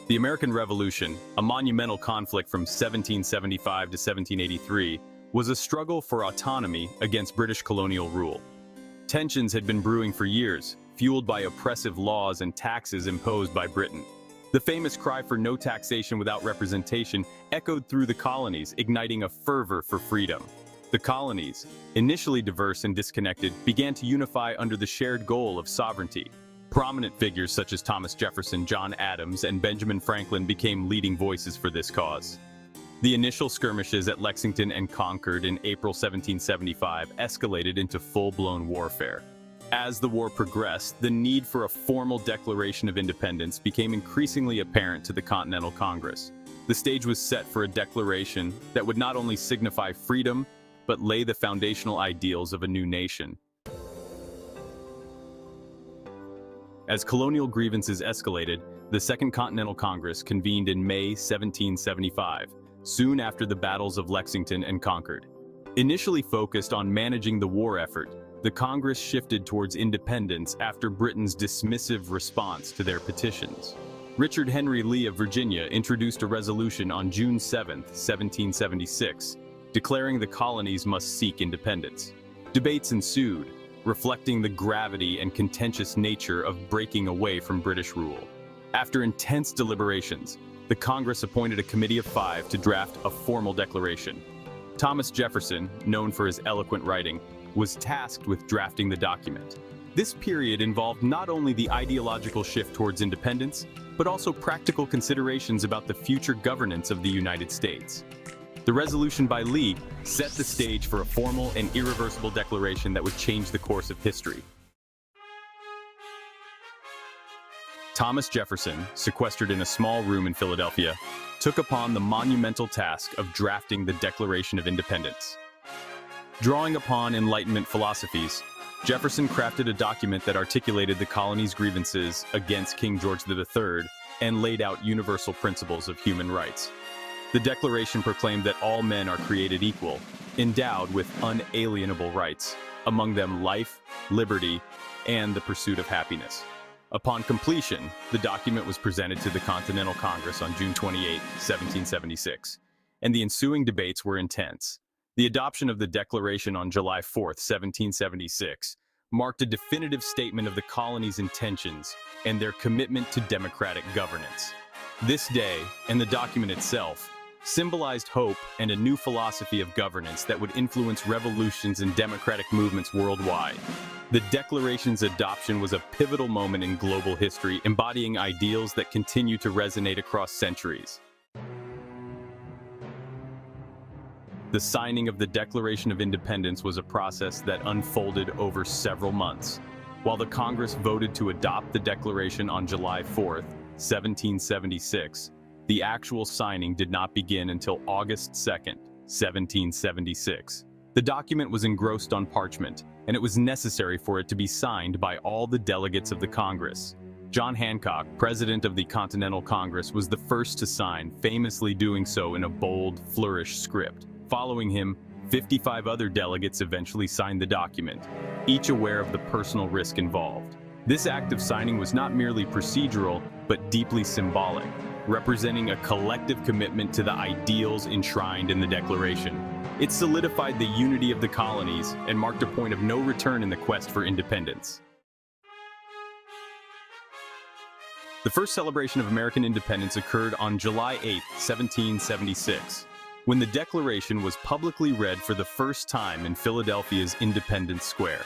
The American Revolution, a monumental conflict from 1775 to 1783, was a struggle for autonomy against British colonial rule. Tensions had been brewing for years, fueled by oppressive laws and taxes imposed by Britain. The famous cry for no taxation without representation echoed through the colonies, igniting a fervor for freedom. The colonies, initially diverse and disconnected, began to unify under the shared goal of sovereignty. Prominent figures such as Thomas Jefferson, John Adams, and Benjamin Franklin became leading voices for this cause. The initial skirmishes at Lexington and Concord in April 1775 escalated into full-blown warfare. As the war progressed, the need for a formal Declaration of Independence became increasingly apparent to the Continental Congress. The stage was set for a declaration that would not only signify freedom, but lay the foundational ideals of a new nation. As colonial grievances escalated, the Second Continental Congress convened in May 1775, soon after the battles of Lexington and Concord. Initially focused on managing the war effort, the Congress shifted towards independence after Britain's dismissive response to their petitions. Richard Henry Lee of Virginia introduced a resolution on June 7, 1776, declaring the colonies must seek independence. Debates ensued, reflecting the gravity and contentious nature of breaking away from British rule. After intense deliberations, the Congress appointed a committee of 5 to draft a formal declaration. Thomas Jefferson, known for his eloquent writing, was tasked with drafting the document. This period involved not only the ideological shift towards independence, but also practical considerations about the future governance of the United States. The resolution by Lee set the stage for a formal and irreversible declaration that would change the course of history. Thomas Jefferson, sequestered in a small room in Philadelphia, took upon the monumental task of drafting the Declaration of Independence. Drawing upon Enlightenment philosophies, Jefferson crafted a document that articulated the colony's grievances against King George III and laid out universal principles of human rights. The Declaration proclaimed that all men are created equal, endowed with unalienable rights, among them life, liberty, and the pursuit of happiness. Upon completion, the document was presented to the Continental Congress on June 28, 1776, and the ensuing debates were intense. The adoption of the Declaration on July 4, 1776, marked a definitive statement of the colony's intentions and their commitment to democratic governance. This day, and the document itself, symbolized hope and a new philosophy of governance that would influence revolutions and democratic movements worldwide. The Declaration's adoption was a pivotal moment in global history, embodying ideals that continue to resonate across centuries. The signing of the Declaration of Independence was a process that unfolded over several months. While the Congress voted to adopt the Declaration on July 4, 1776, the actual signing did not begin until August 2, 1776. The document was engrossed on parchment, and it was necessary for it to be signed by all the delegates of the Congress. John Hancock, president of the Continental Congress, was the first to sign, famously doing so in a bold, flourished script. Following him, 55 other delegates eventually signed the document, each aware of the personal risk involved. This act of signing was not merely procedural, but deeply symbolic, representing a collective commitment to the ideals enshrined in the Declaration. It solidified the unity of the colonies and marked a point of no return in the quest for independence. The first celebration of American independence occurred on July 8, 1776, when the Declaration was publicly read for the first time in Philadelphia's Independence Square.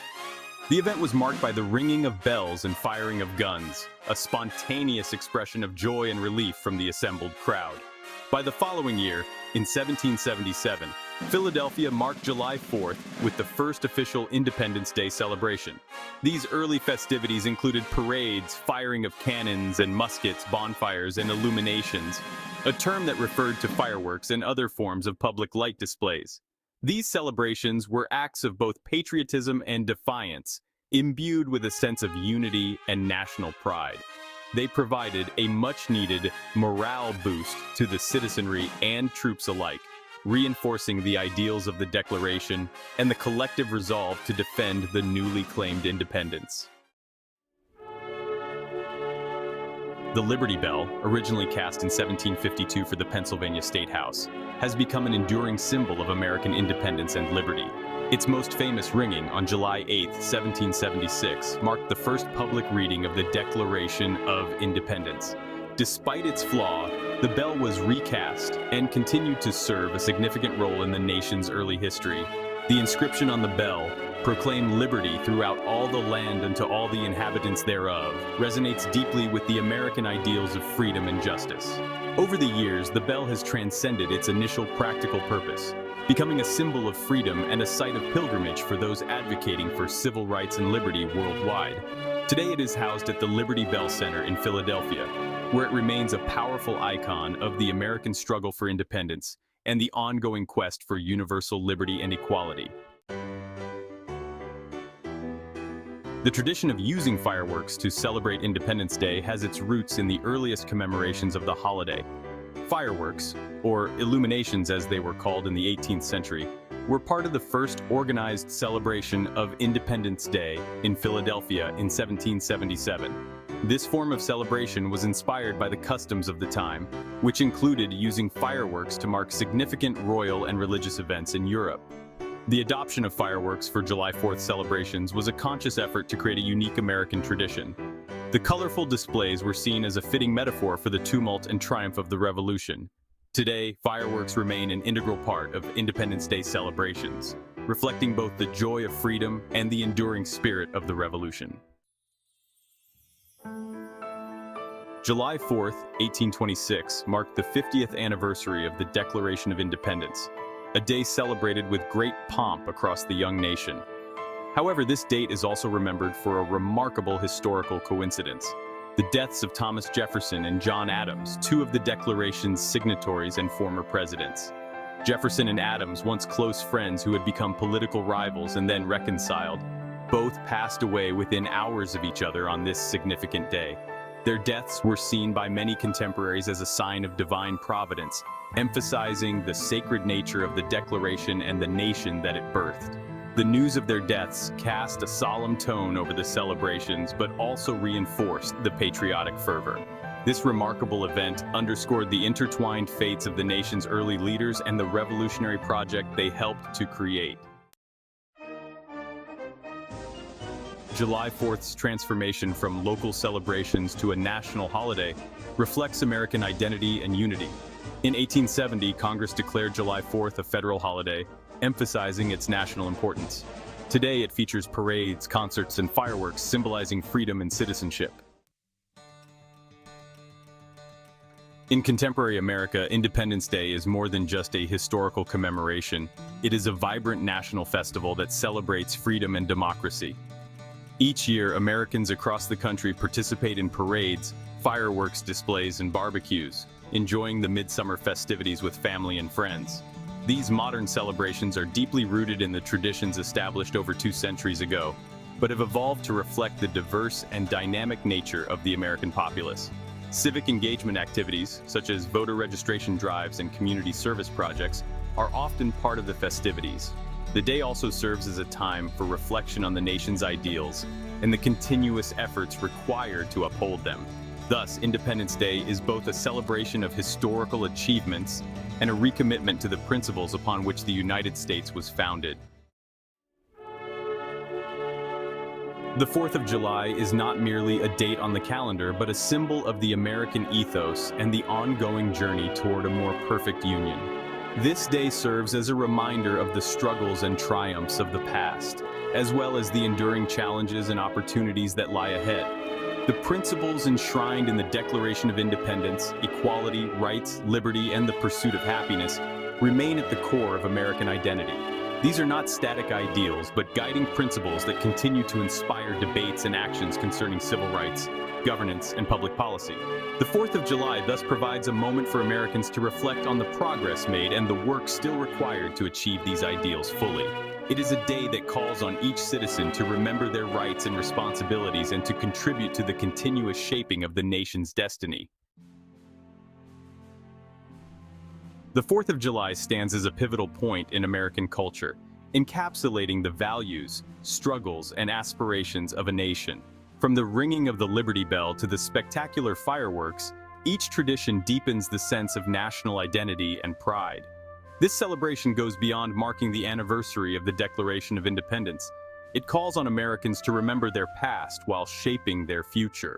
The event was marked by the ringing of bells and firing of guns, a spontaneous expression of joy and relief from the assembled crowd. By the following year, in 1777, Philadelphia marked July 4th with the first official Independence Day celebration. These early festivities included parades, firing of cannons and muskets, bonfires, and illuminations, a term that referred to fireworks and other forms of public light displays. These celebrations were acts of both patriotism and defiance, imbued with a sense of unity and national pride. They provided a much-needed morale boost to the citizenry and troops alike, reinforcing the ideals of the Declaration and the collective resolve to defend the newly claimed independence. The Liberty Bell, originally cast in 1752 for the Pennsylvania State House, has become an enduring symbol of American independence and liberty. Its most famous ringing on July 8, 1776, marked the first public reading of the Declaration of Independence. Despite its flaw, the bell was recast and continued to serve a significant role in the nation's early history. The inscription on the bell, "Proclaim liberty throughout all the land unto all the inhabitants thereof," resonates deeply with the American ideals of freedom and justice. Over the years, the bell has transcended its initial practical purpose, becoming a symbol of freedom and a site of pilgrimage for those advocating for civil rights and liberty worldwide. Today it is housed at the Liberty Bell Center in Philadelphia, where it remains a powerful icon of the American struggle for independence and the ongoing quest for universal liberty and equality. The tradition of using fireworks to celebrate Independence Day has its roots in the earliest commemorations of the holiday. Fireworks, or illuminations as they were called in the 18th century, were part of the first organized celebration of Independence Day in Philadelphia in 1777. This form of celebration was inspired by the customs of the time, which included using fireworks to mark significant royal and religious events in Europe. The adoption of fireworks for July 4th celebrations was a conscious effort to create a unique American tradition. The colorful displays were seen as a fitting metaphor for the tumult and triumph of the Revolution. Today, fireworks remain an integral part of Independence Day celebrations, reflecting both the joy of freedom and the enduring spirit of the Revolution. July 4th, 1826, marked the 50th anniversary of the Declaration of Independence, a day celebrated with great pomp across the young nation. However, this date is also remembered for a remarkable historical coincidence: the deaths of Thomas Jefferson and John Adams, two of the Declaration's signatories and former presidents. Jefferson and Adams, once close friends who had become political rivals and then reconciled, both passed away within hours of each other on this significant day. Their deaths were seen by many contemporaries as a sign of divine providence, emphasizing the sacred nature of the Declaration and the nation that it birthed. The news of their deaths cast a solemn tone over the celebrations, but also reinforced the patriotic fervor. This remarkable event underscored the intertwined fates of the nation's early leaders and the revolutionary project they helped to create. July 4th's transformation from local celebrations to a national holiday reflects American identity and unity. In 1870, Congress declared July 4th a federal holiday, emphasizing its national importance. Today, it features parades, concerts, and fireworks symbolizing freedom and citizenship. In contemporary America, Independence Day is more than just a historical commemoration. It is a vibrant national festival that celebrates freedom and democracy. Each year, Americans across the country participate in parades, fireworks displays, and barbecues, enjoying the midsummer festivities with family and friends. These modern celebrations are deeply rooted in the traditions established over 2 centuries ago, but have evolved to reflect the diverse and dynamic nature of the American populace. Civic engagement activities, such as voter registration drives and community service projects, are often part of the festivities. The day also serves as a time for reflection on the nation's ideals and the continuous efforts required to uphold them. Thus, Independence Day is both a celebration of historical achievements and a recommitment to the principles upon which the United States was founded. The 4th of July is not merely a date on the calendar, but a symbol of the American ethos and the ongoing journey toward a more perfect union. This day serves as a reminder of the struggles and triumphs of the past, as well as the enduring challenges and opportunities that lie ahead. The principles enshrined in the Declaration of Independence, equality, rights, liberty, and the pursuit of happiness, remain at the core of American identity. These are not static ideals, but guiding principles that continue to inspire debates and actions concerning civil rights, governance, and public policy. The 4th of July thus provides a moment for Americans to reflect on the progress made and the work still required to achieve these ideals fully. It is a day that calls on each citizen to remember their rights and responsibilities and to contribute to the continuous shaping of the nation's destiny. The 4th of July stands as a pivotal point in American culture, encapsulating the values, struggles, and aspirations of a nation. From the ringing of the Liberty Bell to the spectacular fireworks, each tradition deepens the sense of national identity and pride. This celebration goes beyond marking the anniversary of the Declaration of Independence. It calls on Americans to remember their past while shaping their future.